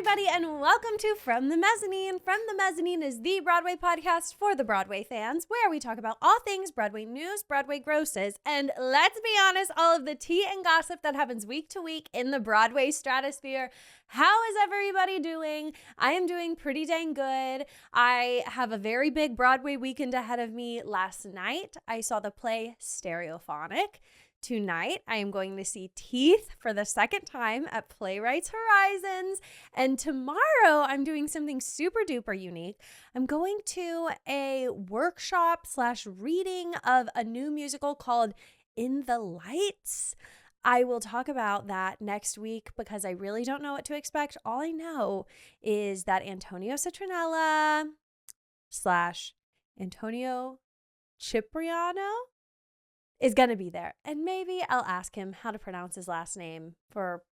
everybody, and welcome to From the Mezzanine. From the Mezzanine is the Broadway podcast for the Broadway fans, where we talk about all things Broadway news, Broadway grosses, and let's be honest, all of the tea and gossip that happens week to week in the Broadway stratosphere. How is everybody doing? I am doing pretty dang good. I have a very big Broadway weekend ahead of me. Last night, I saw the play Stereophonic. Tonight, I am going to see Teeth for the second time at Playwrights Horizons. And tomorrow, I'm doing something super duper unique. I'm going to a workshop / reading of a new musical called In the Lights. I will talk about that next week because I really don't know what to expect. All I know is that Antonio Citronella / Antonio Cipriano is going to be there. And maybe I'll ask him how to pronounce his last name for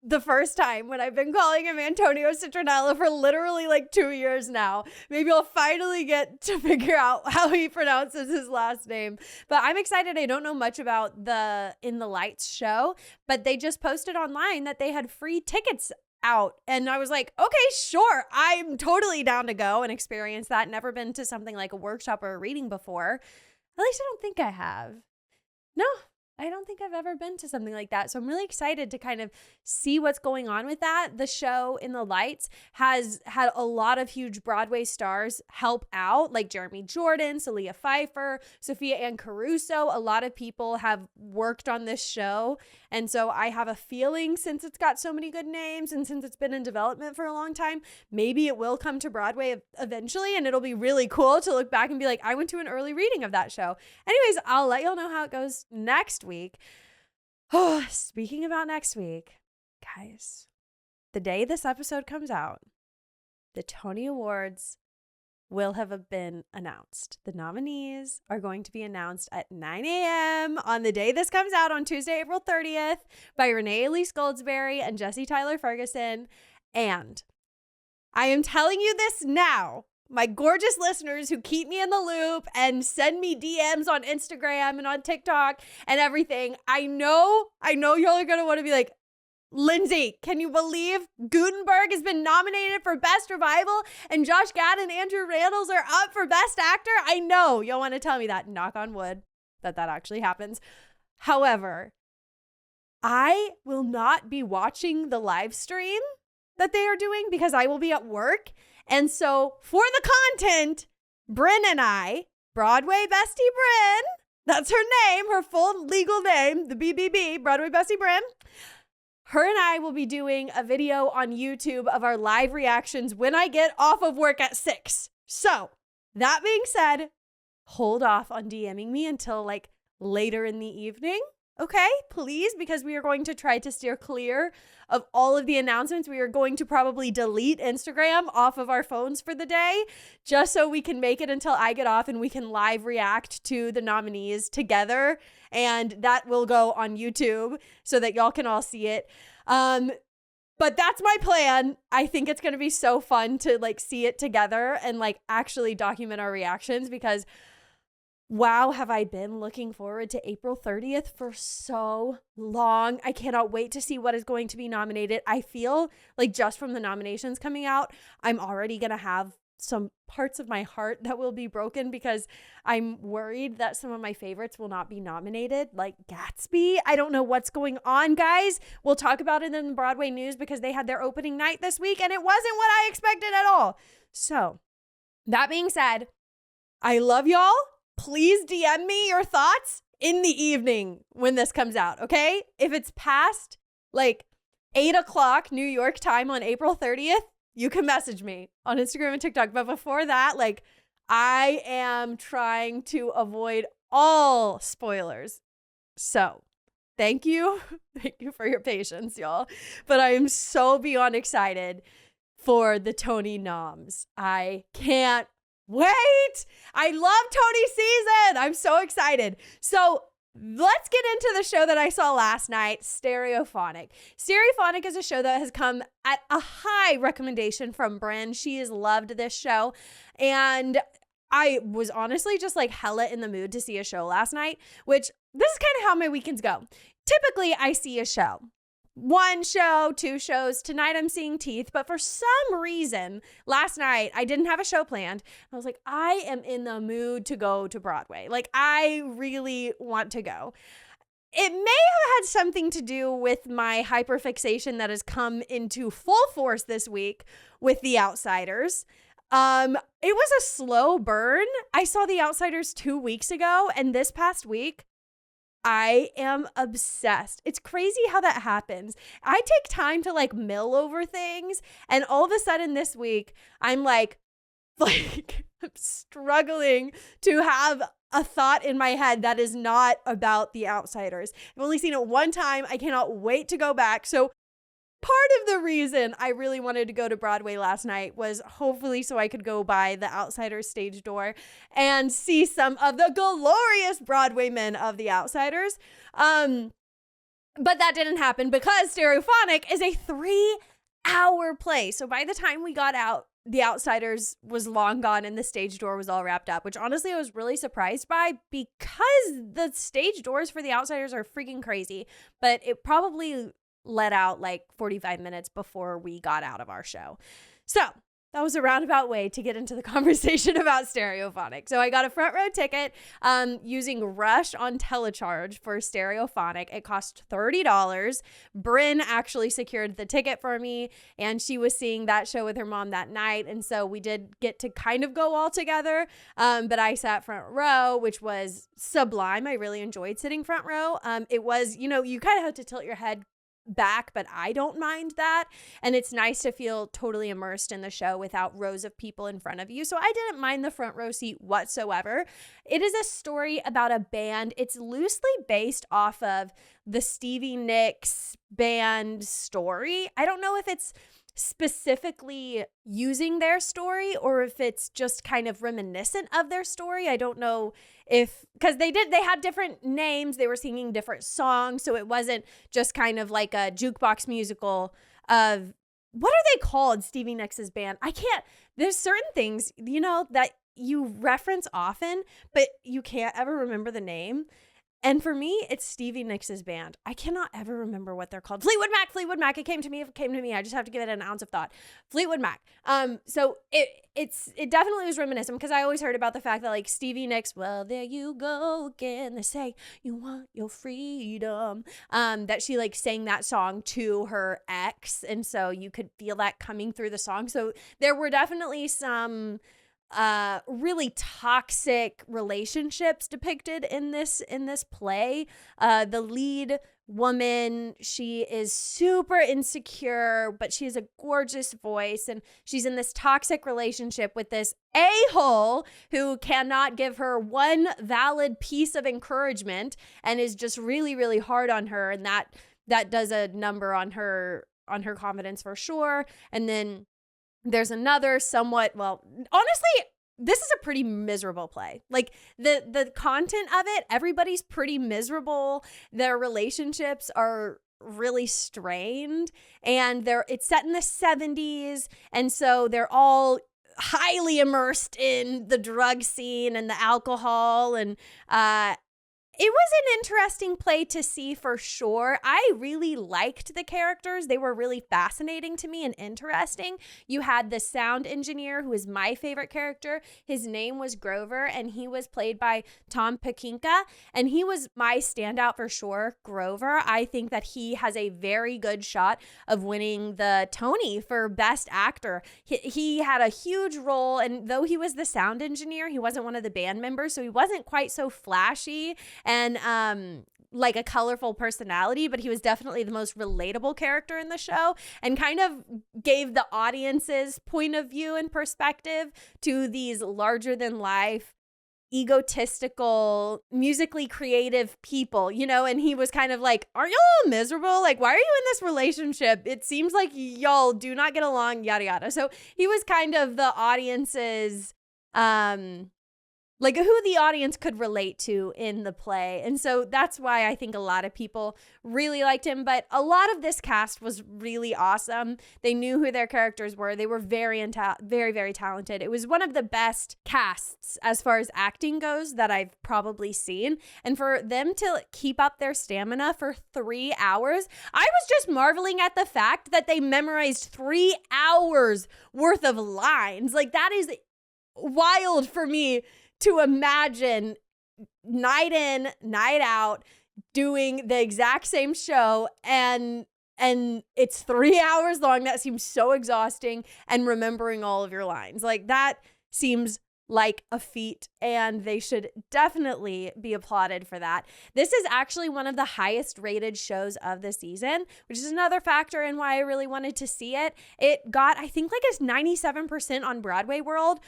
the first time when I've been calling him Antonio Citronella for literally like 2 years now. Maybe I'll finally get to figure out how he pronounces his last name. But I'm excited. I don't know much about the In the Lights show, but they just posted online that they had free tickets out. And I was like, okay, sure. I'm totally down to go and experience that. Never been to something like a workshop or a reading before. At least I don't think I have. No, I don't think I've ever been to something like that. So I'm really excited to kind of see what's going on with that. The show In the Lights has had a lot of huge Broadway stars help out, like Jeremy Jordan, Celia Pfeiffer, Sophia Ann Caruso. A lot of people have worked on this show. And so I have a feeling, since it's got so many good names and since it's been in development for a long time, maybe it will come to Broadway eventually, and it'll be really cool to look back and be like, I went to an early reading of that show. Anyways, I'll let y'all know how it goes next week. Oh, speaking about next week, guys, the day this episode comes out, the Tony Awards will have been announced. The nominees are going to be announced at 9 a.m. on the day this comes out on Tuesday, April 30th by Renee Elise Goldsberry and Jesse Tyler Ferguson. And I am telling you this now, my gorgeous listeners who keep me in the loop and send me DMs on Instagram and on TikTok and everything. I know y'all are going to want to be like, Lindsay, can you believe Gutenberg has been nominated for Best Revival and Josh Gad and Andrew Rannells are up for Best Actor? I know y'all want to tell me that. Knock on wood that actually happens. However, I will not be watching the live stream that they are doing because I will be at work. And so for the content, Bryn and I, Broadway Bestie Bryn, that's her name, her full legal name, the BBB, Broadway Bestie Bryn. Her and I will be doing a video on YouTube of our live reactions when I get off of work at 6. So that being said, hold off on DMing me until like later in the evening. Okay, please, because we are going to try to steer clear of all of the announcements. We are going to probably delete Instagram off of our phones for the day, just so we can make it until I get off and we can live react to the nominees together. And that will go on YouTube so that y'all can all see it. But that's my plan. I think it's going to be so fun to like see it together and like actually document our reactions because wow, have I been looking forward to April 30th for so long. I cannot wait to see what is going to be nominated. I feel like just from the nominations coming out, I'm already going to have some parts of my heart that will be broken because I'm worried that some of my favorites will not be nominated, like Gatsby. I don't know what's going on, guys. We'll talk about it in the Broadway news because they had their opening night this week and it wasn't what I expected at all. So that being said, I love y'all. Please DM me your thoughts in the evening when this comes out, okay? If it's past like 8 o'clock New York time on April 30th, you can message me on Instagram and TikTok. But before that, like I am trying to avoid all spoilers. So thank you. Thank you for your patience, y'all. But I am so beyond excited for the Tony noms. I can't wait. I love Tony season. I'm so excited. So let's get into the show that I saw last night, Stereophonic. Stereophonic is a show that has come at a high recommendation from Bryn. She has loved this show. And I was honestly just like hella in the mood to see a show last night, which this is kind of how my weekends go. Typically, I see a show one show, two shows. Tonight I'm seeing Teeth. But for some reason, last night I didn't have a show planned. I was like, I am in the mood to go to Broadway. Like, I really want to go. It may have had something to do with my hyperfixation that has come into full force this week with The Outsiders. It was a slow burn. I saw The Outsiders 2 weeks ago, and this past week, I am obsessed. It's crazy how that happens. I take time to like mill over things, and all of a sudden this week, I'm like I'm struggling to have a thought in my head that is not about The Outsiders. I've only seen it one time. I cannot wait to go back. So part of the reason I really wanted to go to Broadway last night was hopefully so I could go by The Outsiders stage door and see some of the glorious Broadway men of The Outsiders. But that didn't happen because Stereophonic is a 3-hour play. So by the time we got out, The Outsiders was long gone and the stage door was all wrapped up, which honestly I was really surprised by because the stage doors for The Outsiders are freaking crazy. But it probably let out like 45 minutes before we got out of our show. So that was a roundabout way to get into the conversation about Stereophonic. So I got a front row ticket using Rush on Telecharge for Stereophonic. It cost $30. Bryn actually secured the ticket for me, and she was seeing that show with her mom that night. And so we did get to kind of go all together. But I sat front row, which was sublime. I really enjoyed sitting front row. It was, you kind of have to tilt your head back, but I don't mind that. And it's nice to feel totally immersed in the show without rows of people in front of you. So I didn't mind the front row seat whatsoever. It is a story about a band. It's loosely based off of the Stevie Nicks band story. I don't know if it's specifically using their story or if it's just kind of reminiscent of their story. I don't know because they had different names, they were singing different songs, so it wasn't just kind of like a jukebox musical of, what are they called, Stevie Nicks' band? There's certain things, that you reference often, but you can't ever remember the name. And for me, it's Stevie Nicks' band. I cannot ever remember what they're called. Fleetwood Mac. It came to me. I just have to give it an ounce of thought. Fleetwood Mac. So it definitely was reminiscent because I always heard about the fact that like Stevie Nicks, well, there you go again. They say you want your freedom. That she like sang that song to her ex. And so you could feel that coming through the song. So there were definitely some really toxic relationships depicted in this play. The lead woman, she is super insecure, but she has a gorgeous voice, and she's in this toxic relationship with this a-hole who cannot give her one valid piece of encouragement and is just really, really hard on her, and that does a number on her confidence for sure. And then there's another honestly, this is a pretty miserable play. Like the content of it, everybody's pretty miserable. Their relationships are really strained, and it's set in the 70s. And so they're all highly immersed in the drug scene and the alcohol. And, it was an interesting play to see for sure. I really liked the characters. They were really fascinating to me and interesting. You had the sound engineer, who is my favorite character. His name was Grover, and he was played by Tom Pakinka, and he was my standout for sure. Grover, I think that he has a very good shot of winning the Tony for Best Actor. He had a huge role, and though he was the sound engineer, he wasn't one of the band members, so he wasn't quite so flashy and like a colorful personality, but he was definitely the most relatable character in the show and kind of gave the audience's point of view and perspective to these larger than life, egotistical, musically creative people, and he was kind of like, aren't y'all miserable? Like, why are you in this relationship? It seems like y'all do not get along, yada, yada. So he was kind of the audience's, like who the audience could relate to in the play. And so that's why I think a lot of people really liked him. But a lot of this cast was really awesome. They knew who their characters were. They were very, very talented. It was one of the best casts as far as acting goes that I've probably seen. And for them to keep up their stamina for 3 hours, I was just marveling at the fact that they memorized 3 hours worth of lines. Like, that is wild for me to imagine night in, night out, doing the exact same show, and it's 3 hours long. That seems so exhausting, and remembering all of your lines. Like, that seems like a feat, and they should definitely be applauded for that. This is actually one of the highest rated shows of the season, which is another factor in why I really wanted to see it. It got, I think, like a 97% on Broadway World.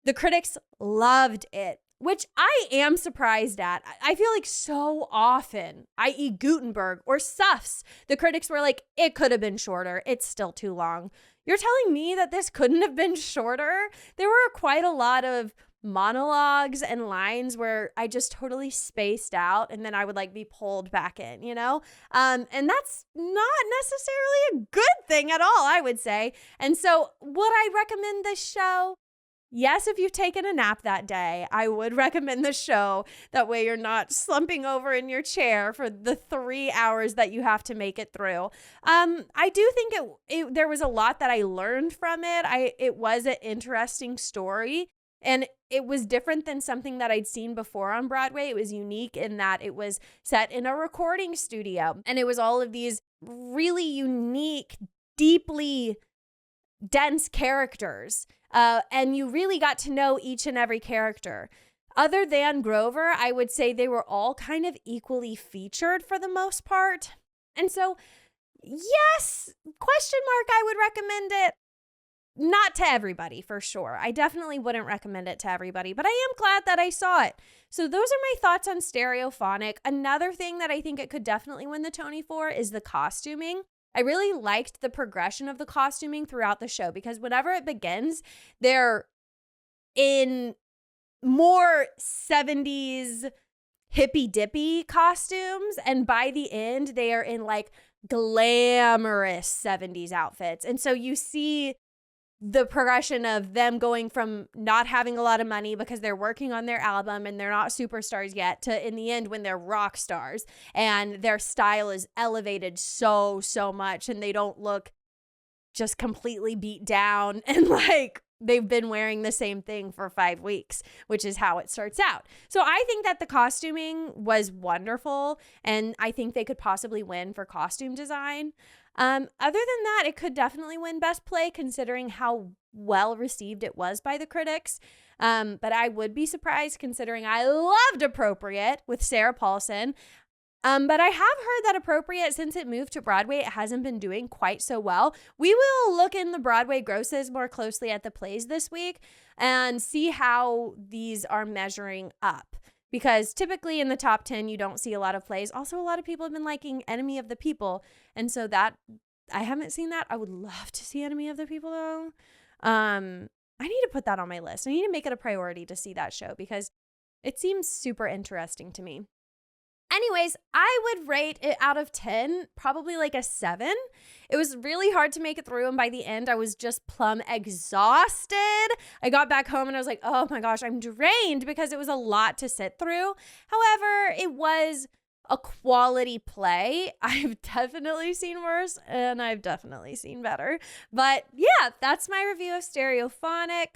The critics loved it, which I am surprised at. I feel like so often, i.e. Gutenberg or Suffs, the critics were like, it could have been shorter. It's still too long. You're telling me that this couldn't have been shorter? There were quite a lot of monologues and lines where I just totally spaced out, and then I would like be pulled back in, you know? And that's not necessarily a good thing at all, I would say. And so would I recommend this show? Yes, if you've taken a nap that day, I would recommend the show. That way you're not slumping over in your chair for the 3 hours that you have to make it through. I do think there was a lot that I learned from it. It was an interesting story, and it was different than something that I'd seen before on Broadway. It was unique in that it was set in a recording studio, and it was all of these really unique, deeply dense characters. And you really got to know each and every character. Other than Grover, I would say they were all kind of equally featured for the most part. And so, yes, question mark, I would recommend it. Not to everybody, for sure. I definitely wouldn't recommend it to everybody, but I am glad that I saw it. So those are my thoughts on Stereophonic. Another thing that I think it could definitely win the Tony for is the costuming. I really liked the progression of the costuming throughout the show, because whenever it begins, they're in more 70s hippy-dippy costumes, and by the end, they are in like glamorous 70s outfits. And so you see the progression of them going from not having a lot of money because they're working on their album and they're not superstars yet, to in the end when they're rock stars and their style is elevated so much, and they don't look just completely beat down and like they've been wearing the same thing for 5 weeks, which is how it starts out. So I think that the costuming was wonderful, and I think they could possibly win for costume design. Other than that, it could definitely win Best Play, considering how well received it was by the critics. But I would be surprised, considering I loved Appropriate with Sarah Paulson. But I have heard that Appropriate, since it moved to Broadway, it hasn't been doing quite so well. We will look in the Broadway grosses more closely at the plays this week and see how these are measuring up. Because typically in the top 10, you don't see a lot of plays. Also, a lot of people have been liking Enemy of the People. And so that, I haven't seen that. I would love to see Enemy of the People, though. I need to put that on my list. I need to make it a priority to see that show, because it seems super interesting to me. Anyways, I would rate it out of 10, probably like a 7. It was really hard to make it through, and by the end, I was just plumb exhausted. I got back home and I was like, oh my gosh, I'm drained, because it was a lot to sit through. However, it was a quality play. I've definitely seen worse, and I've definitely seen better. But yeah, that's my review of Stereophonic.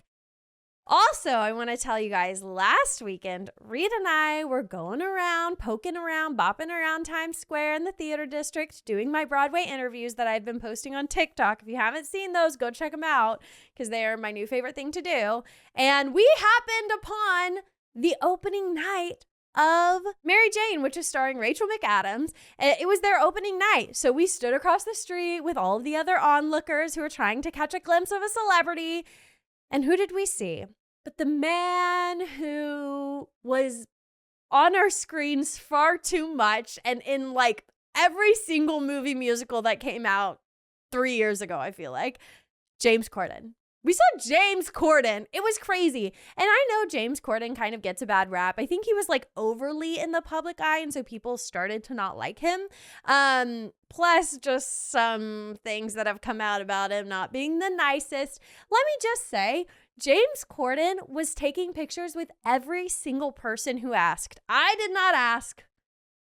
Also, I want to tell you guys, last weekend, Reed and I were going around, poking around, bopping around Times Square in the theater district, doing my Broadway interviews that I've been posting on TikTok. If you haven't seen those, go check them out, because they are my new favorite thing to do. And we happened upon the opening night of Mary Jane, which is starring Rachel McAdams. It was their opening night. So we stood across the street with all of the other onlookers who were trying to catch a glimpse of a celebrity. And who did we see? But the man who was on our screens far too much, and in like every single movie musical that came out 3 years ago, I feel like, James Corden. We saw James Corden. It was crazy. And I know James Corden kind of gets a bad rap. I think he was like overly in the public eye, and so people started to not like him. Plus just some things that have come out about him not being the nicest. Let me just say, James Corden was taking pictures with every single person who asked. I did not ask.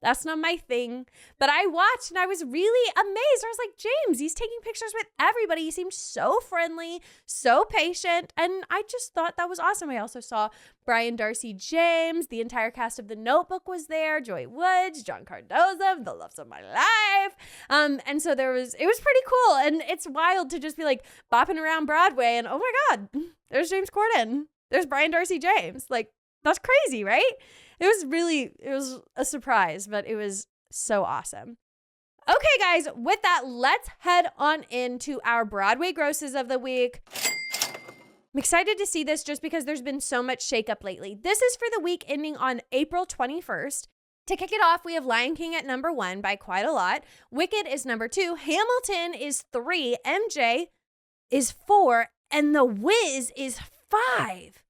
That's not my thing. But I watched and I was really amazed. I was like, James, he's taking pictures with everybody. He seemed so friendly, so patient. And I just thought that was awesome. I also saw Brian Darcy James. The entire cast of The Notebook was there. Joy Woods, John Cardoza, the loves of my life. And so it was pretty cool. And it's wild to just be like bopping around Broadway and oh my God, there's James Corden. There's Brian Darcy James. Like, that's crazy, right? It was a surprise, but it was so awesome. Okay, guys, with that, let's head on into our Broadway grosses of the week. I'm excited to see this just because there's been so much shakeup lately. This is for the week ending on April 21st. To kick it off, we have Lion King at number 1 by quite a lot. Wicked is number 2. Hamilton is 3. MJ is 4. And The Wiz is 5.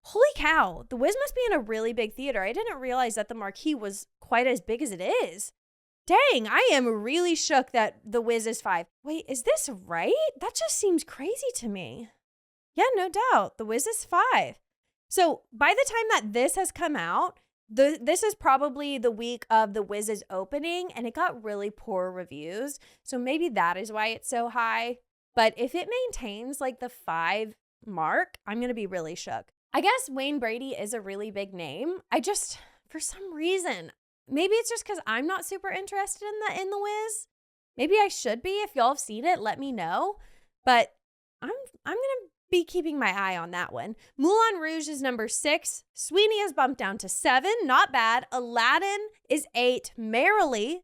Holy cow, The Wiz must be in a really big theater. I didn't realize that the marquee was quite as big as it is. Dang, I am really shook that The Wiz is 5. Wait, is this right? That just seems crazy to me. Yeah, no doubt. The Wiz is 5. So by the time that this has come out, this is probably the week of The Wiz's opening, and it got really poor reviews. So maybe that is why it's so high. But if it maintains like the 5 mark, I'm going to be really shook. I guess Wayne Brady is a really big name. For some reason, maybe it's just because I'm not super interested in the Wiz. Maybe I should be. If y'all have seen it, let me know. But I'm gonna be keeping my eye on that one. Moulin Rouge is number 6. Sweeney is bumped down to 7. Not bad. Aladdin is 8. Merrily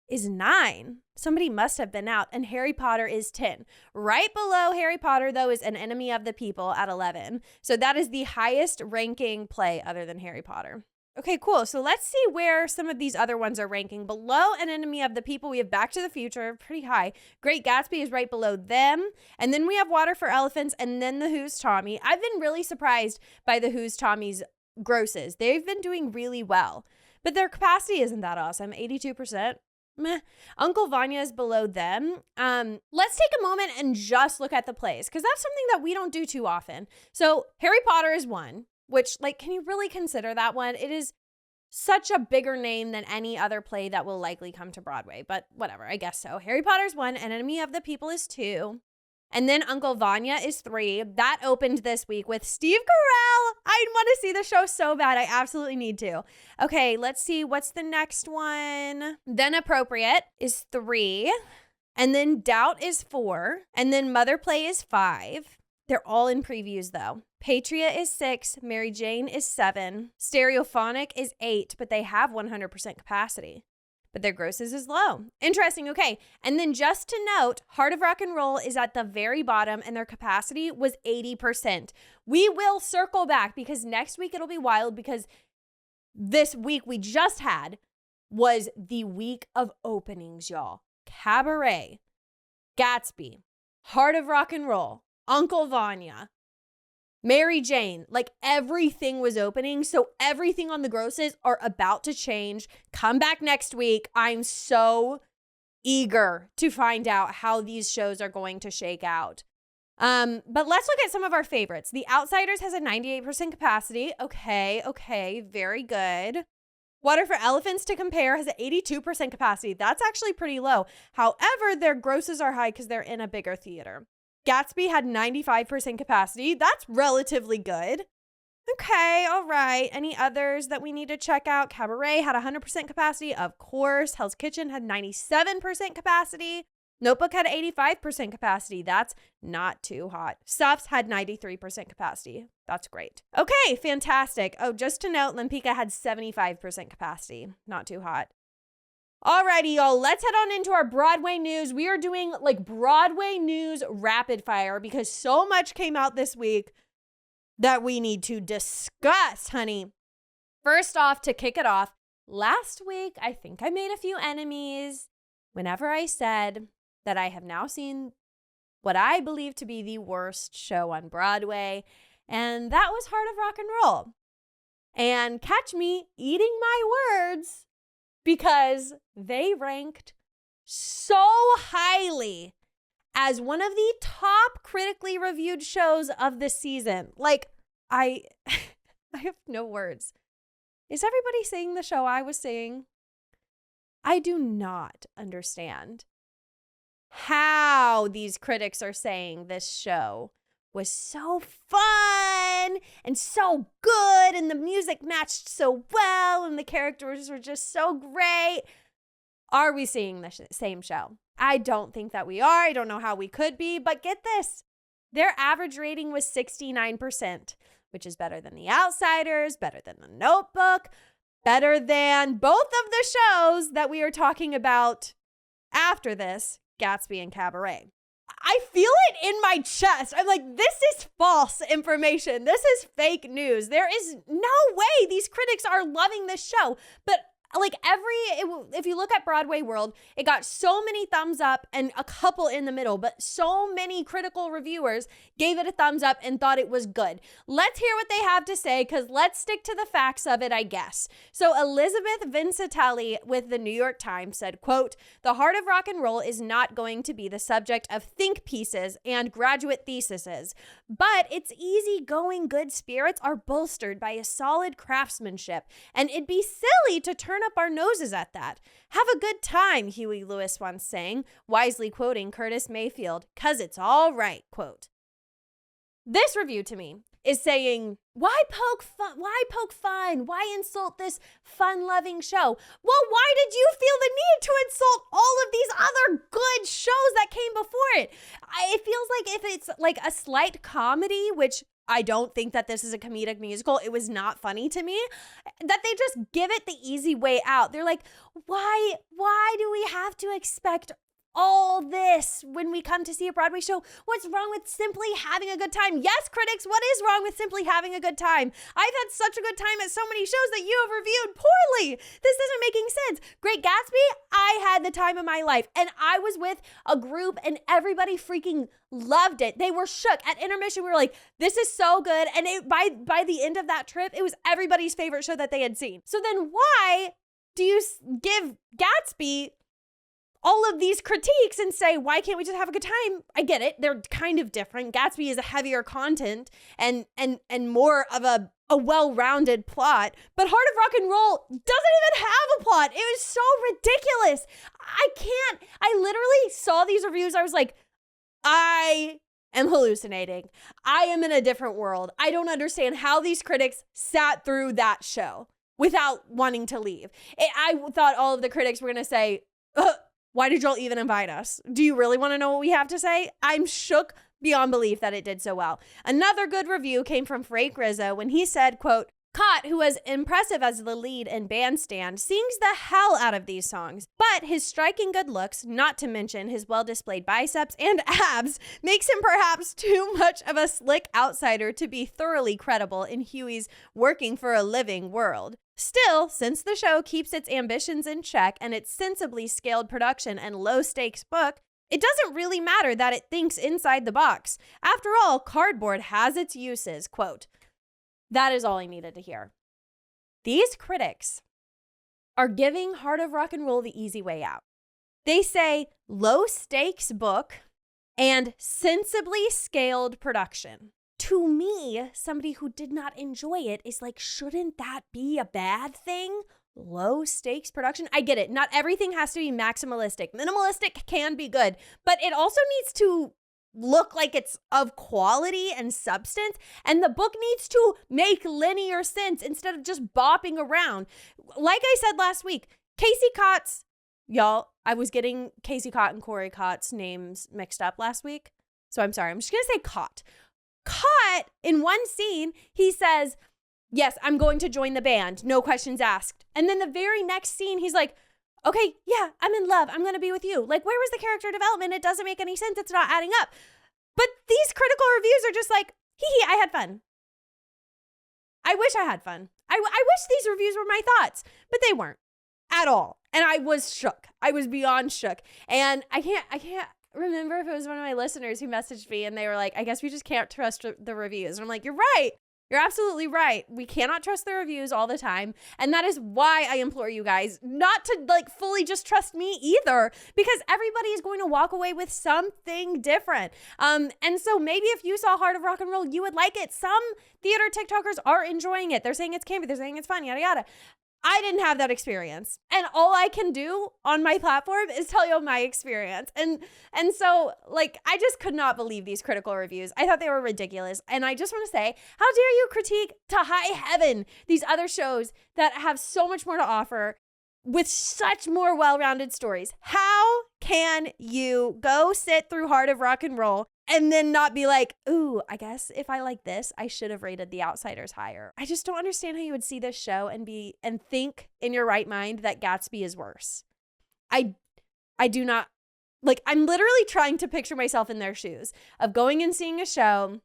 is 9. Somebody must have been out. And Harry Potter is 10. Right below Harry Potter, though, is An Enemy of the People at 11. So that is the highest ranking play other than Harry Potter. Okay, cool. So let's see where some of these other ones are ranking. Below An Enemy of the People, we have Back to the Future, pretty high. Great Gatsby is right below them. And then we have Water for Elephants and then The Who's Tommy. I've been really surprised by The Who's Tommy's grosses. They've been doing really well. But their capacity isn't that awesome, 82%. Meh. Uncle Vanya is below them. Let's take a moment and just look at the plays, because that's something that we don't do too often. So Harry Potter is 1, which, like, can you really consider that one? It is such a bigger name than any other play that will likely come to Broadway, but whatever, I guess so. Harry Potter's 1, An Enemy of the People is 2. And then Uncle Vanya is 3. That opened this week with Steve Carell. I want to see the show so bad. I absolutely need to. Okay, let's see. What's the next one? Then Appropriate is 3. And then Doubt is 4. And then Mother Play is 5. They're all in previews, though. Patriot is 6. Mary Jane is 7. Stereophonic is 8, but they have 100% capacity. But their grosses is low. Interesting. Okay. And then just to note, Heart of Rock and Roll is at the very bottom and their capacity was 80%. We will circle back because next week it'll be wild, because this week we just had was the week of openings, y'all. Cabaret, Gatsby, Heart of Rock and Roll, Uncle Vanya, Mary Jane, like everything was opening. So everything on the grosses are about to change. Come back next week. I'm so eager to find out how these shows are going to shake out. But let's look at some of our favorites. The Outsiders has a 98% capacity. Okay, very good. Water for Elephants, to compare, has an 82% capacity. That's actually pretty low. However, their grosses are high because they're in a bigger theater. Gatsby had 95% capacity. That's relatively good. Okay, all right. Any others that we need to check out? Cabaret had 100% capacity, of course. Hell's Kitchen had 97% capacity. Notebook had 85% capacity. That's not too hot. Stuffs had 93% capacity. That's great. Okay, fantastic. Oh, just to note, Lempicka had 75% capacity. Not too hot. Alrighty, y'all, let's head on into our Broadway news. We are doing like Broadway news rapid fire because so much came out this week that we need to discuss, honey. First off, to kick it off, last week, I think I made a few enemies whenever I said that I have now seen what I believe to be the worst show on Broadway, and that was Heart of Rock and Roll. And catch me eating my words because they ranked so highly as one of the top critically reviewed shows of the season. Like, I have no words. Is everybody seeing the show I was seeing? I do not understand how these critics are saying this show was so fun and so good and the music matched so well and the characters were just so great. Are we seeing the same show? I don't think that we are. I don't know how we could be, but get this. Their average rating was 69%, which is better than The Outsiders, better than The Notebook, better than both of the shows that we are talking about after this, Gatsby and Cabaret. I feel it in my chest. I'm like, this is false information. This is fake news. There is no way these critics are loving this show. But like if you look at Broadway World, it got so many thumbs up and a couple in the middle, but so many critical reviewers gave it a thumbs up and thought it was good. Let's hear what they have to say, because let's stick to the facts of it, I guess. So Elizabeth Vincitelli with the New York Times said, quote, "The Heart of Rock and Roll is not going to be the subject of think pieces and graduate theses, but its easygoing good spirits are bolstered by a solid craftsmanship, and it'd be silly to turn up our noses at that. Have a good time," Huey Lewis once sang, wisely quoting Curtis Mayfield, "'cause it's all right," quote. This review to me is saying, why poke fun? Why insult this fun-loving show? Well, why did you feel the need to insult all of these other good shows that came before it? It feels like if it's like a slight comedy, which I don't think that this is a comedic musical, it was not funny to me, that they just give it the easy way out. They're like, why do we have to expect all this when we come to see a Broadway show? What's wrong with simply having a good time? Yes, critics, what is wrong with simply having a good time? I've had such a good time at so many shows that you have reviewed poorly. This isn't making sense. Great Gatsby, I had the time of my life, and I was with a group and everybody freaking loved it. They were shook. At intermission, we were like, this is so good. And by the end of that trip, it was everybody's favorite show that they had seen. So then why do you give Gatsby all of these critiques and say, why can't we just have a good time? I get it. They're kind of different. Gatsby is a heavier content and more of a well-rounded plot. But Heart of Rock and Roll doesn't even have a plot. It was so ridiculous. I literally saw these reviews. I was like, I am hallucinating. I am in a different world. I don't understand how these critics sat through that show without wanting to leave. I thought all of the critics were going to say, why did y'all even invite us? Do you really want to know what we have to say? I'm shook beyond belief that it did so well. Another good review came from Frank Rizzo when he said, quote, "Cott, who was impressive as the lead in Bandstand, sings the hell out of these songs, but his striking good looks, not to mention his well-displayed biceps and abs, makes him perhaps too much of a slick outsider to be thoroughly credible in Huey's working for a living world. Still, since the show keeps its ambitions in check and its sensibly scaled production and low-stakes book, it doesn't really matter that it thinks inside the box. After all, cardboard has its uses," quote. That is all I needed to hear. These critics are giving Heart of Rock and Roll the easy way out. They say low-stakes book and sensibly scaled production. To me, somebody who did not enjoy it is like, shouldn't that be a bad thing? Low stakes production. I get it. Not everything has to be maximalistic. Minimalistic can be good, but it also needs to look like it's of quality and substance. And the book needs to make linear sense instead of just bopping around. Like I said last week, Casey Cott's, y'all, I was getting Casey Cott and Corey Cott's names mixed up last week. So I'm sorry. I'm just going to say Cott. Cott, in one scene, he says, "Yes, I'm going to join the band. No questions asked." And then the very next scene, he's like, "Okay, yeah, I'm in love. I'm going to be with you." Like, where was the character development? It doesn't make any sense. It's not adding up. But these critical reviews are just like, hee, I had fun. I wish I had fun. I wish these reviews were my thoughts, but they weren't at all. And I was shook. I was beyond shook. And I can't remember if it was one of my listeners who messaged me and they were like, I guess we just can't trust the reviews. And I'm like, you're right. You're absolutely right. We cannot trust the reviews all the time. And that is why I implore you guys not to like fully just trust me either, because everybody is going to walk away with something different. And so maybe if you saw Heart of Rock and Roll, you would like it. Some theater TikTokers are enjoying it. They're saying it's campy. They're saying it's fun, yada, yada. I didn't have that experience. And all I can do on my platform is tell you my experience. And so, like, I just could not believe these critical reviews. I thought they were ridiculous. And I just want to say, how dare you critique to high heaven these other shows that have so much more to offer with such more well-rounded stories? How can you go sit through Heart of Rock and Roll and then not be like, ooh, I guess if I like this, I should have rated The Outsiders higher? I just don't understand how you would see this show and think in your right mind that Gatsby is worse. I do not, like, I'm literally trying to picture myself in their shoes of going and seeing a show,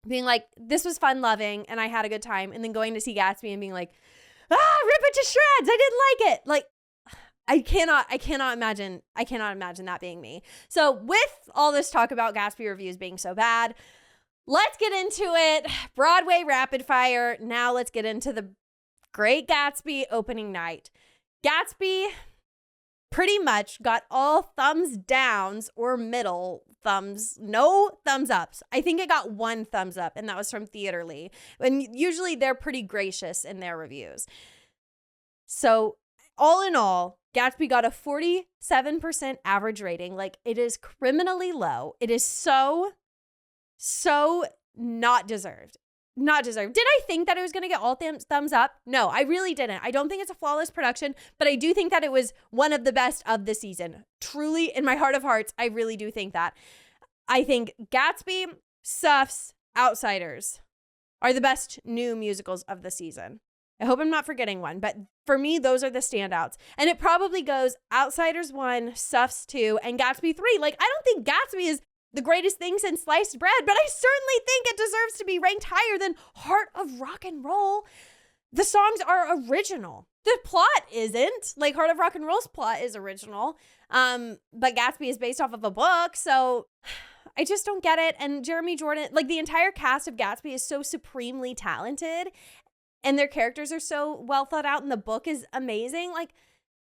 being like, this was fun loving and I had a good time, and then going to see Gatsby and being like, rip it to shreds, I didn't like it. Like, I cannot imagine that being me. So with all this talk about Gatsby reviews being so bad, let's get into it. Broadway rapid fire. Now let's get into the Great Gatsby opening night. Gatsby pretty much got all thumbs downs or middle thumbs, no thumbs ups. I think it got one thumbs up, and that was from Theaterly. And usually they're pretty gracious in their reviews. So all in all, Gatsby got a 47% average rating. Like, it is criminally low. It is so not deserved. Not deserved. Did I think that it was going to get all thumbs up? No, I really didn't. I don't think it's a flawless production, but I do think that it was one of the best of the season. Truly, in my heart of hearts, I really do think that. I think Gatsby, Suffs, Outsiders are the best new musicals of the season. I hope I'm not forgetting one, but for me, those are the standouts. And it probably goes Outsiders 1, Suffs 2, and Gatsby 3. Like, I don't think Gatsby is the greatest thing since sliced bread, but I certainly think it deserves to be ranked higher than Heart of Rock and Roll. The songs are original. The plot isn't. Like, Heart of Rock and Roll's plot is original, but Gatsby is based off of a book, so I just don't get it. And Jeremy Jordan, like, the entire cast of Gatsby is so supremely talented, and their characters are so well thought out, and the book is amazing. Like,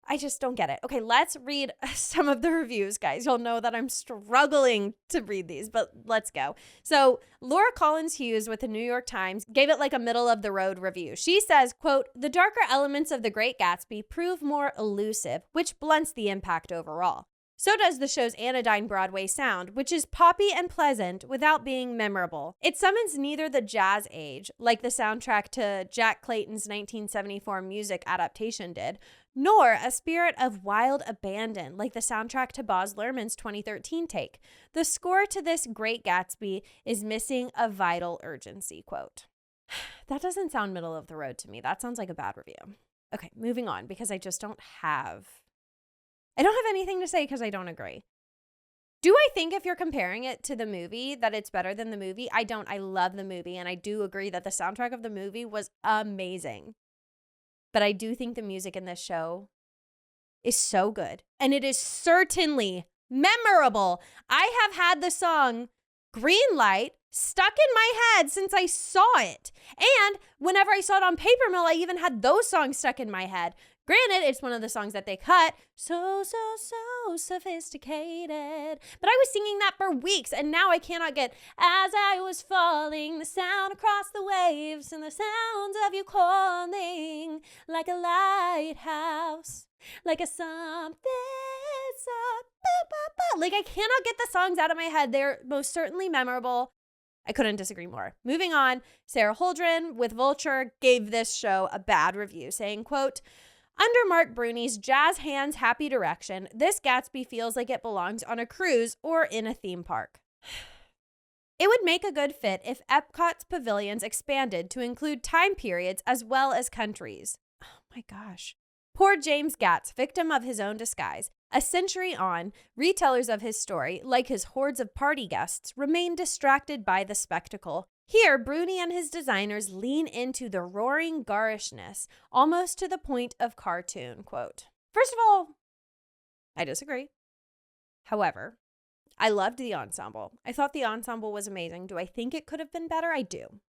I just don't get it. Okay, let's read some of the reviews, guys. You'll know that I'm struggling to read these, but let's go. So Laura Collins Hughes with the New York Times gave it like a middle of the road review. She says, quote, "The darker elements of The Great Gatsby prove more elusive, which blunts the impact overall. So does the show's anodyne Broadway sound, which is poppy and pleasant without being memorable. It summons neither the jazz age, like the soundtrack to Jack Clayton's 1974 music adaptation did, nor a spirit of wild abandon, like the soundtrack to Baz Luhrmann's 2013 take. The score to this Great Gatsby is missing a vital urgency," quote. That doesn't sound middle of the road to me. That sounds like a bad review. Okay, moving on, because I don't have anything to say because I don't agree. Do I think if you're comparing it to the movie that it's better than the movie? I don't. I love the movie, and I do agree that the soundtrack of the movie was amazing. But I do think the music in this show is so good, and it is certainly memorable. I have had the song Green Light stuck in my head since I saw it. And whenever I saw it on Paper Mill, I even had those songs stuck in my head. Granted, it's one of the songs that they cut. So sophisticated. But I was singing that for weeks, and now I cannot get, as I was falling, the sound across the waves, and the sounds of you calling, like a lighthouse, like a something. Like, I cannot get the songs out of my head. They're most certainly memorable. I couldn't disagree more. Moving on, Sarah Holdren with Vulture gave this show a bad review, saying, quote, "Under Mark Bruni's jazz hands happy direction, this Gatsby feels like it belongs on a cruise or in a theme park. It would make a good fit if Epcot's pavilions expanded to include time periods as well as countries." Oh my gosh. Poor James Gatz, victim of his own disguise. A century on, retellers of his story, like his hordes of party guests, remain distracted by the spectacle. Here, Bruni and his designers lean into the roaring garishness, almost to the point of cartoon, quote. First of all, I disagree. However, I loved the ensemble. I thought the ensemble was amazing. Do I think it could have been better? I do.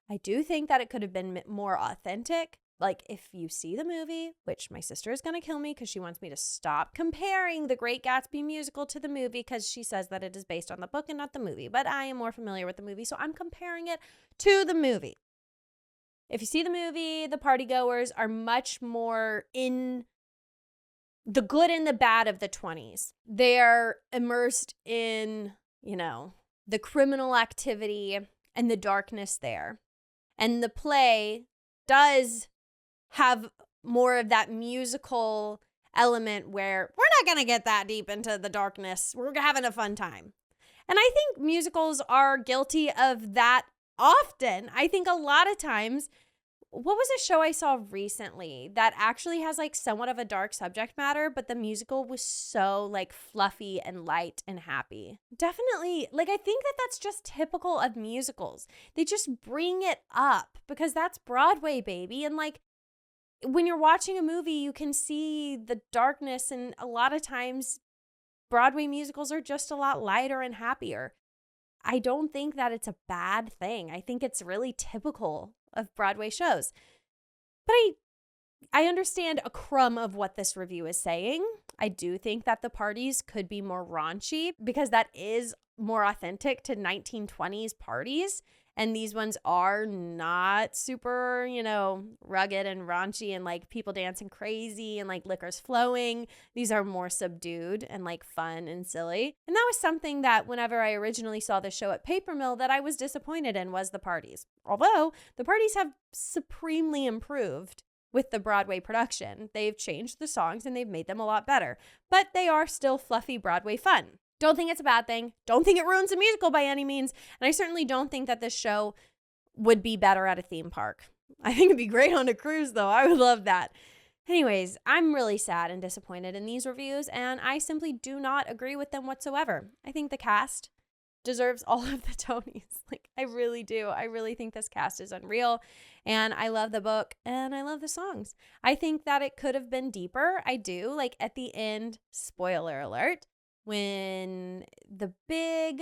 I do think that it could have been more authentic. Like, if you see the movie, which my sister is going to kill me because she wants me to stop comparing the Great Gatsby musical to the movie because she says that it is based on the book and not the movie. But I am more familiar with the movie, so I'm comparing it to the movie. If you see the movie, the partygoers are much more in the good and the bad of the 20s. They're immersed in, the criminal activity and the darkness there. And the play does have more of that musical element where we're not going to get that deep into the darkness. We're having a fun time. And I think musicals are guilty of that often. I think a lot of times, what was a show I saw recently that actually has like somewhat of a dark subject matter, but the musical was so like fluffy and light and happy? Definitely, like I think that that's just typical of musicals. They just bring it up because that's Broadway, baby. And like when you're watching a movie, you can see the darkness, and a lot of times Broadway musicals are just a lot lighter and happier. I don't think that it's a bad thing. I think it's really typical of Broadway shows. But I understand a crumb of what this review is saying. I do think that the parties could be more raunchy because that is more authentic to 1920s parties. And these ones are not super, rugged and raunchy and like people dancing crazy and like liquor's flowing. These are more subdued and like fun and silly. And that was something that whenever I originally saw the show at Paper Mill that I was disappointed in was the parties. Although the parties have supremely improved with the Broadway production. They've changed the songs and they've made them a lot better. But they are still fluffy Broadway fun. Don't think it's a bad thing. Don't think it ruins the musical by any means. And I certainly don't think that this show would be better at a theme park. I think it'd be great on a cruise, though. I would love that. Anyways, I'm really sad and disappointed in these reviews, and I simply do not agree with them whatsoever. I think the cast deserves all of the Tonys. Like, I really do. I really think this cast is unreal, and I love the book, and I love the songs. I think that it could have been deeper. I do. Like, at the end, spoiler alert, when the big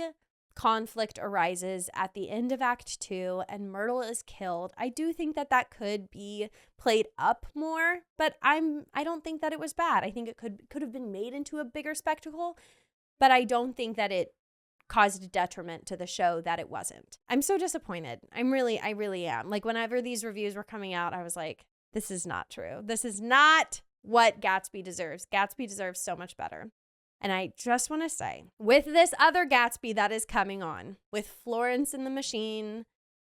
conflict arises at the end of Act 2 and Myrtle is killed, I do think that that could be played up more, but I don't think that it was bad. I think it could have been made into a bigger spectacle, but I don't think that it caused a detriment to the show that it wasn't. I'm so disappointed. I really am. Like, whenever these reviews were coming out, I was like, this is not true. This is not what Gatsby deserves. Gatsby deserves so much better. And I just want to say, with this other Gatsby that is coming on, with Florence and the Machine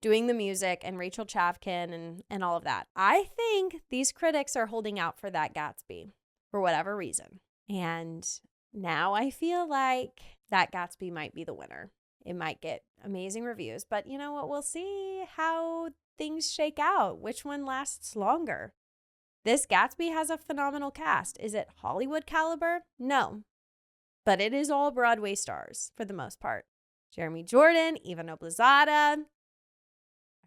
doing the music and Rachel Chavkin and all of that, I think these critics are holding out for that Gatsby for whatever reason. And now I feel like that Gatsby might be the winner. It might get amazing reviews, but you know what? We'll see how things shake out. Which one lasts longer? This Gatsby has a phenomenal cast. Is it Hollywood caliber? No. But it is all Broadway stars for the most part. Jeremy Jordan, Eva Noblezada. I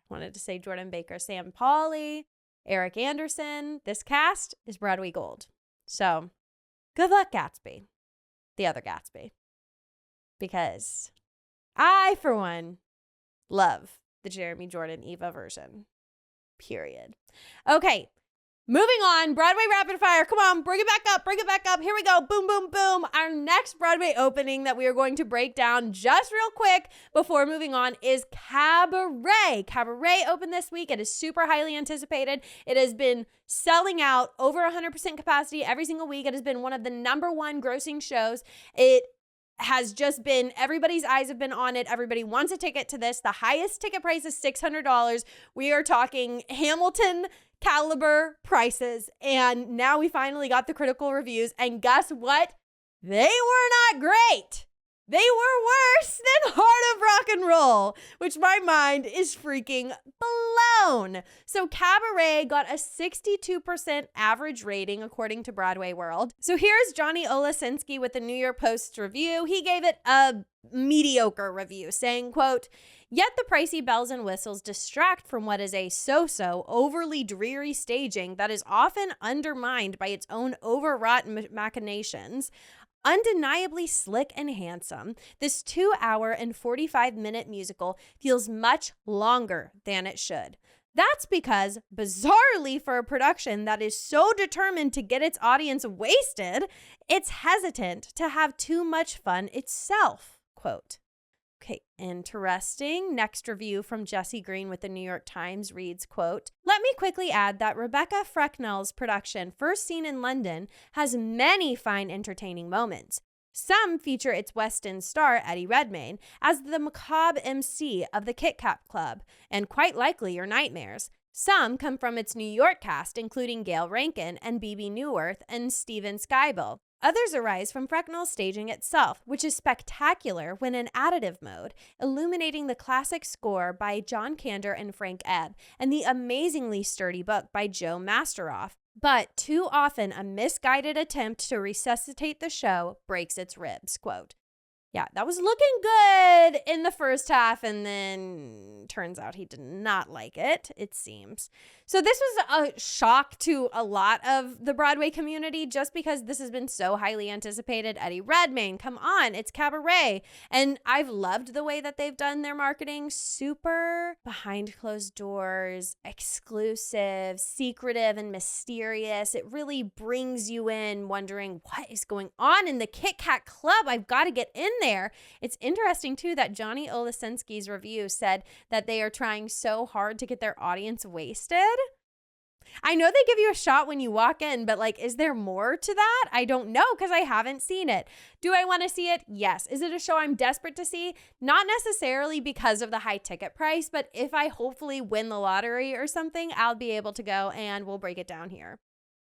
wanted to say Jordan Baker, Sam Pauly, Eric Anderson. This cast is Broadway gold. So good luck, Gatsby. The other Gatsby. Because I, for one, love the Jeremy Jordan Eva version. Period. Okay. Moving on, Broadway Rapid Fire. Come on, bring it back up, bring it back up. Here we go. Boom, boom, boom. Our next Broadway opening that we are going to break down just real quick before moving on is Cabaret. Cabaret opened this week. It is super highly anticipated. It has been selling out over 100% capacity every single week. It has been one of the #1 grossing shows. It has just been, everybody's eyes have been on it. Everybody wants a ticket to this. The highest ticket price is $600. We are talking Hamilton caliber prices. And now we finally got the critical reviews. And guess what? They were not great. They were worse than Heart of Rock and Roll, which my mind is freaking blown. So Cabaret got a 62% average rating according to Broadway World. So here's Johnny Olasinski with the New York Post review. He gave it a mediocre review, saying, quote, "Yet the pricey bells and whistles distract from what is a so-so, overly dreary staging that is often undermined by its own overwrought machinations. Undeniably slick and handsome, this 2-hour and 45-minute musical feels much longer than it should. That's because, bizarrely for a production that is so determined to get its audience wasted, it's hesitant to have too much fun itself, quote. Okay, interesting. Next review from Jesse Green with the New York Times reads, quote, "Let me quickly add that Rebecca Frecknell's production, first seen in London, has many fine entertaining moments. Some feature its West End star, Eddie Redmayne, as the macabre MC of the Kit Kat Club, and quite likely your nightmares. Some come from its New York cast, including Gail Rankin and Bebe Neuwirth and Steven Skybill. Others arise from Frecknell's staging itself, which is spectacular when in additive mode, illuminating the classic score by John Kander and Frank Ebb, and the amazingly sturdy book by Joe Masteroff. But too often, a misguided attempt to resuscitate the show breaks its ribs," quote. Yeah, that was looking good in the first half, and then turns out he did not like it, it seems. So this was a shock to a lot of the Broadway community just because this has been so highly anticipated. Eddie Redmayne, come on, it's Cabaret. And I've loved the way that they've done their marketing. Super behind closed doors, exclusive, secretive, and mysterious. It really brings you in wondering what is going on in the Kit Kat Club. I've got to get in there. It's interesting, too, that Johnny Olesensky's review said that they are trying so hard to get their audience wasted. I know they give you a shot when you walk in, but like, is there more to that? I don't know because I haven't seen it. Do I want to see it? Yes. Is it a show I'm desperate to see? Not necessarily because of the high ticket price, but if I hopefully win the lottery or something, I'll be able to go and we'll break it down here.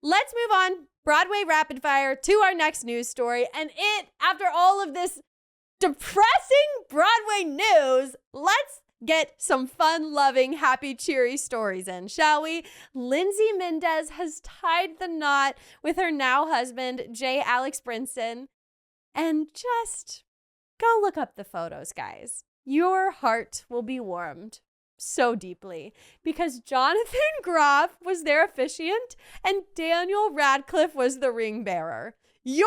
Let's move on, Broadway rapid fire, to our next news story. And after all of this depressing Broadway news, let's get some fun-loving, happy, cheery stories in, shall we? Lindsay Mendes has tied the knot with her now husband, J. Alex Brinson. And just go look up the photos, guys. Your heart will be warmed so deeply because Jonathan Groff was their officiant and Daniel Radcliffe was the ring bearer. You're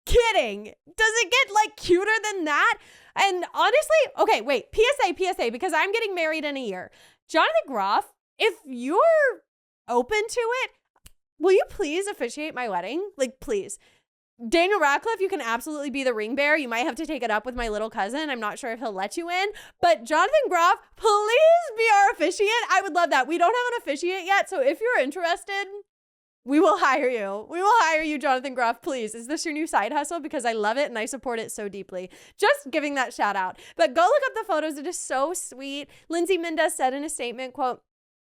kidding. Does it get like cuter than that? And honestly, okay, wait, PSA, because I'm getting married in a year. Jonathan Groff, if you're open to it, will you please officiate my wedding? Like, please. Daniel Radcliffe, you can absolutely be the ring bearer. You might have to take it up with my little cousin. I'm not sure if he'll let you in. But Jonathan Groff, please be our officiant. I would love that. We don't have an officiant yet, so if you're interested, we will hire you. We will hire you, Jonathan Groff, please. Is this your new side hustle? Because I love it and I support it so deeply. Just giving that shout out. But go look up the photos. It is so sweet. Lindsay Mendes said in a statement, quote,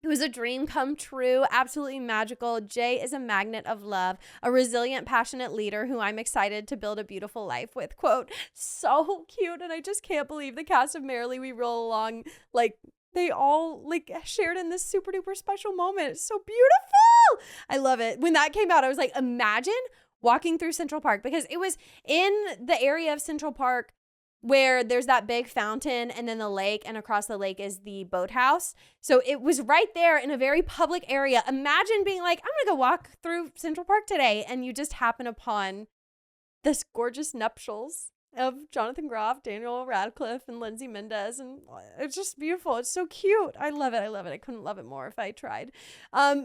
"It was a dream come true, absolutely magical. Jay is a magnet of love, a resilient, passionate leader who I'm excited to build a beautiful life with," quote. So cute. And I just can't believe the cast of Merrily We Roll Along, like, they all like shared in this super duper special moment. It's so beautiful. I love it. When that came out, I was like, imagine walking through Central Park, because it was in the area of Central Park where there's that big fountain and then the lake, and across the lake is the boathouse. So it was right there in a very public area. Imagine being like, I'm going to go walk through Central Park today, and you just happen upon this gorgeous nuptials of Jonathan Groff, Daniel Radcliffe, and Lindsay Mendes. And it's just beautiful. It's so cute. I love it. I love it. I couldn't love it more if I tried. Other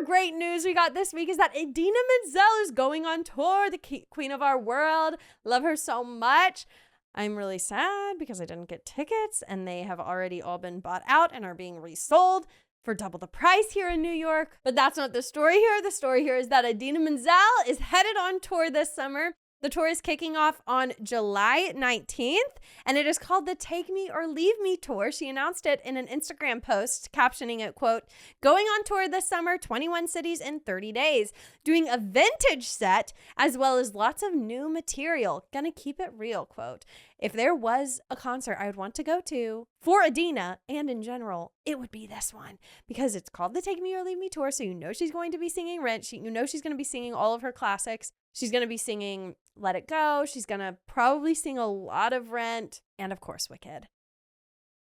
great news we got this week is that Idina Menzel is going on tour, the queen of our world. Love her so much. I'm really sad because I didn't get tickets, and they have already all been bought out and are being resold for double the price here in New York. But that's not the story here. The story here is that Idina Menzel is headed on tour this summer. The tour is kicking off on July 19th, and it is called the Take Me or Leave Me Tour. She announced it in an Instagram post, captioning it, quote, "Going on tour this summer, 21 cities in 30 days, doing a vintage set, as well as lots of new material. Gonna keep it real," quote. If there was a concert I would want to go to for Idina and in general, it would be this one, because it's called the Take Me or Leave Me Tour. So you know she's going to be singing Rent. You know she's going to be singing all of her classics. She's going to be singing Let It Go. She's going to probably sing a lot of Rent, and of course Wicked.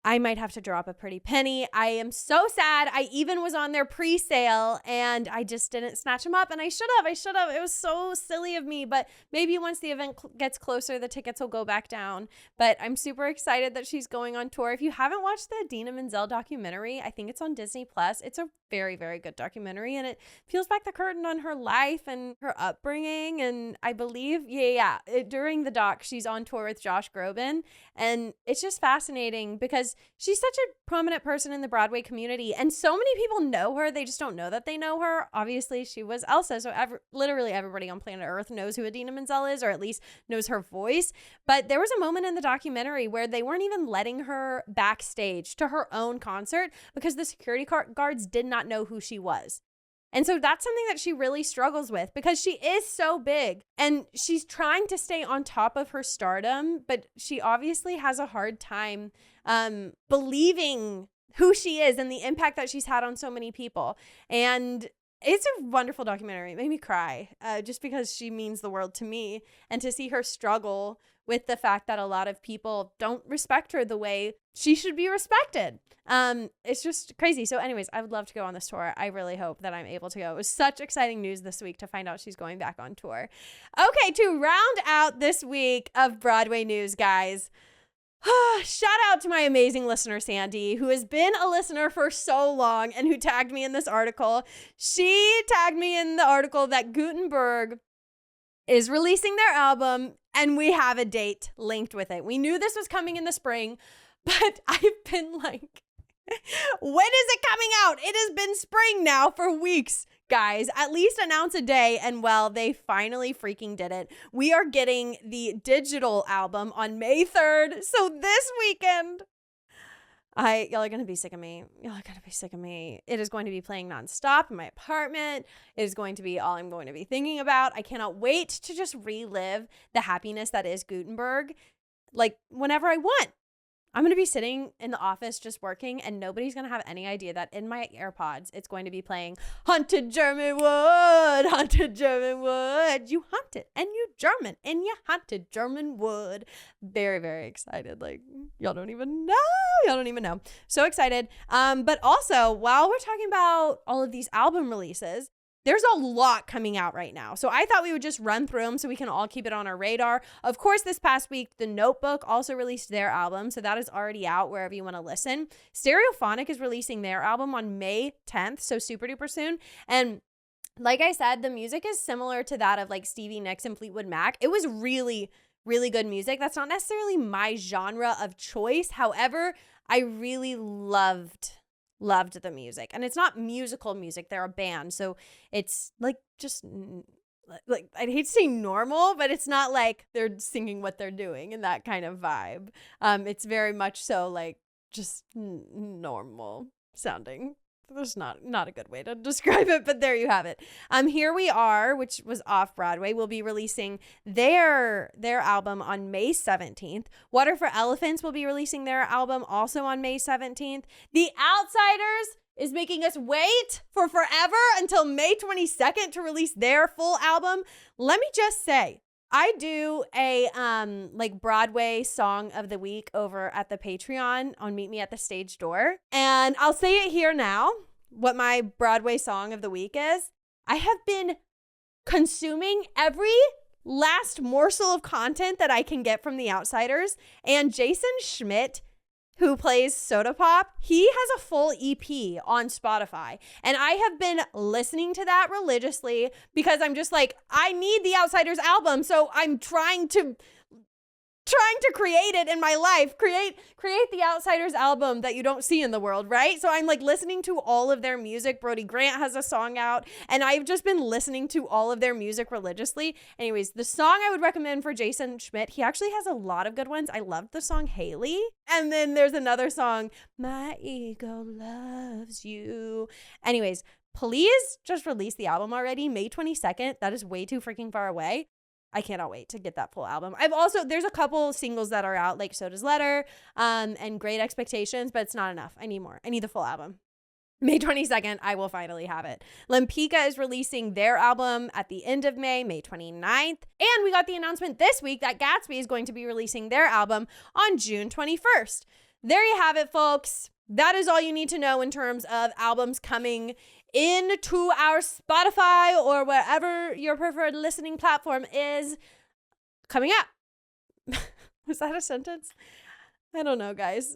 I might have to drop a pretty penny. I am so sad. I even was on their pre-sale and I just didn't snatch them up, and I should have. It was so silly of me, but maybe once the event gets closer, the tickets will go back down. But I'm super excited that she's going on tour. If you haven't watched the Idina Menzel documentary, I think it's on Disney Plus. It's a very, very good documentary, and it peels back the curtain on her life and her upbringing. And I believe, during the doc, she's on tour with Josh Groban, and it's just fascinating because she's such a prominent person in the Broadway community, and so many people know her. They just don't know that they know her. Obviously, she was Elsa, so literally everybody on planet Earth knows who Idina Menzel is, or at least knows her voice. But there was a moment in the documentary where they weren't even letting her backstage to her own concert because the security guards did not know who she was. And so that's something that she really struggles with because she is so big and she's trying to stay on top of her stardom, but she obviously has a hard time believing who she is and the impact that she's had on so many people. And it's a wonderful documentary. It made me cry just because she means the world to me, and to see her struggle with the fact that a lot of people don't respect her the way she should be respected. It's just crazy. So anyways, I would love to go on this tour. I really hope that I'm able to go. It was such exciting news this week to find out she's going back on tour. Okay, to round out this week of Broadway news, guys, shout out to my amazing listener, Sandy, who has been a listener for so long and who tagged me in this article. She tagged me in the article that Gutenberg is releasing their album, and we have a date linked with it. We knew this was coming in the spring, but I've been like, when is it coming out? It has been spring now for weeks. Guys, at least announce a day, and well, they finally freaking did it. We are getting the digital album on May 3rd, so this weekend. Y'all are going to be sick of me. It is going to be playing nonstop in my apartment. It is going to be all I'm going to be thinking about. I cannot wait to just relive the happiness that is Gutenberg, like whenever I want. I'm going to be sitting in the office just working, and nobody's going to have any idea that in my AirPods, it's going to be playing Haunted German Wood, Haunted German Wood. You haunted and you German and you haunted German wood. Very, very excited. Like, y'all don't even know. So excited. But also, while we're talking about all of these album releases, there's a lot coming out right now. So I thought we would just run through them so we can all keep it on our radar. Of course, this past week, The Notebook also released their album. So that is already out wherever you want to listen. Stereophonic is releasing their album on May 10th. So super duper soon. And like I said, the music is similar to that of like Stevie Nicks and Fleetwood Mac. It was really, really good music. That's not necessarily my genre of choice. However, I really loved the music, and it's not musical music. They're a band, so it's like just like, I'd hate to say normal, but it's not like they're singing what they're doing and that kind of vibe. It's very much so like just normal sounding. There's not a good way to describe it, but there you have it. Here We Are, which was off Broadway, will be releasing their album on May 17th. Water for Elephants will be releasing their album also on May 17th. The Outsiders is making us wait for forever until May 22nd to release their full album. Let me just say, I do a like Broadway song of the week over at the Patreon on Meet Me at the Stage Door. And I'll say it here now, what my Broadway song of the week is. I have been consuming every last morsel of content that I can get from The Outsiders. And Jason Schmidt, who plays Soda Pop, he has a full EP on Spotify. And I have been listening to that religiously because I'm just like, I need the Outsiders album. So I'm trying to create it in my life, create the Outsiders album that you don't see in the world, right? So I'm like listening to all of their music. Brody Grant has a song out, and I've just been listening to all of their music religiously. Anyways, the song I would recommend for Jason Schmidt, he actually has a lot of good ones. I loved the song Haley. And then there's another song, My Ego Loves You. Anyways, please just release the album already, May 22nd. That is way too freaking far away. I cannot wait to get that full album. There's a couple singles that are out, like So Does Letter, and Great Expectations, but it's not enough. I need more. I need the full album. May 22nd, I will finally have it. Lempicka is releasing their album at the end of May 29th. And we got the announcement this week that Gatsby is going to be releasing their album on June 21st. there you have it, folks. That is all you need to know in terms of albums coming into our Spotify or wherever your preferred listening platform is coming up. Was that a sentence? I don't know, guys.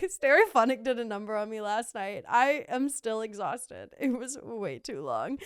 Stereophonic did a number on me last night. I am still exhausted. It was way too long.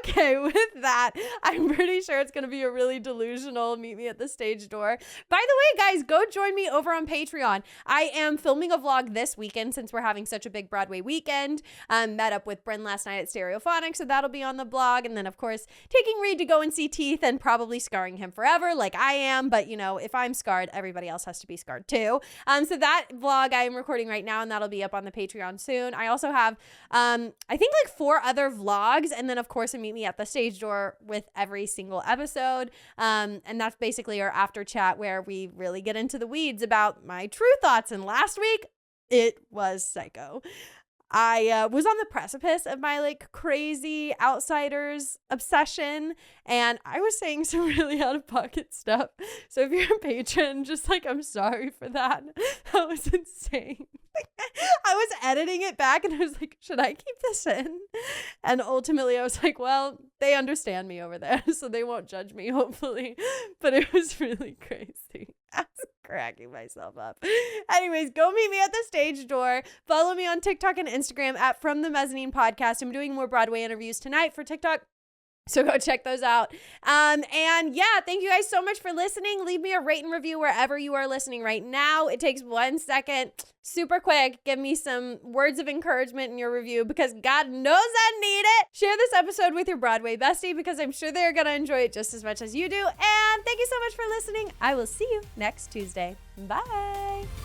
Okay, with that, I'm pretty sure it's going to be a really delusional meet me at the stage door. By the way, guys, go join me over on Patreon. I am filming a vlog this weekend since we're having such a big Broadway weekend. Met up with Bryn last night at Stereophonic, so that'll be on the blog. And then, of course, taking Reed to go and see Teeth and probably scarring him forever like I am. But, you know, if I'm scarred, everybody else has to be scarred too. So that vlog I am recording right now, and that'll be up on the Patreon soon. I also have, I think, like 4 other vlogs, and then, of course, a meet me at the stage door with every single episode. And that's basically our after chat where we really get into the weeds about my true thoughts. And last week, it was psycho. I was on the precipice of my like crazy Outsiders obsession, and I was saying some really out of pocket stuff. So if you're a patron, just like, I'm sorry for that. That was insane. I was editing it back and I was like, should I keep this in? And ultimately I was like, well, they understand me over there, so they won't judge me, hopefully. But it was really crazy. I was cracking myself up. Anyways, go meet me at the stage door. Follow me on TikTok and Instagram at From the Mezzanine Podcast. I'm doing more Broadway interviews tonight for TikTok, so go check those out. And yeah, thank you guys so much for listening. Leave me a rate and review wherever you are listening right now. It takes 1 second, super quick. Give me some words of encouragement in your review because God knows I need it. Share this episode with your Broadway bestie because I'm sure they're going to enjoy it just as much as you do. And thank you so much for listening. I will see you next Tuesday. Bye.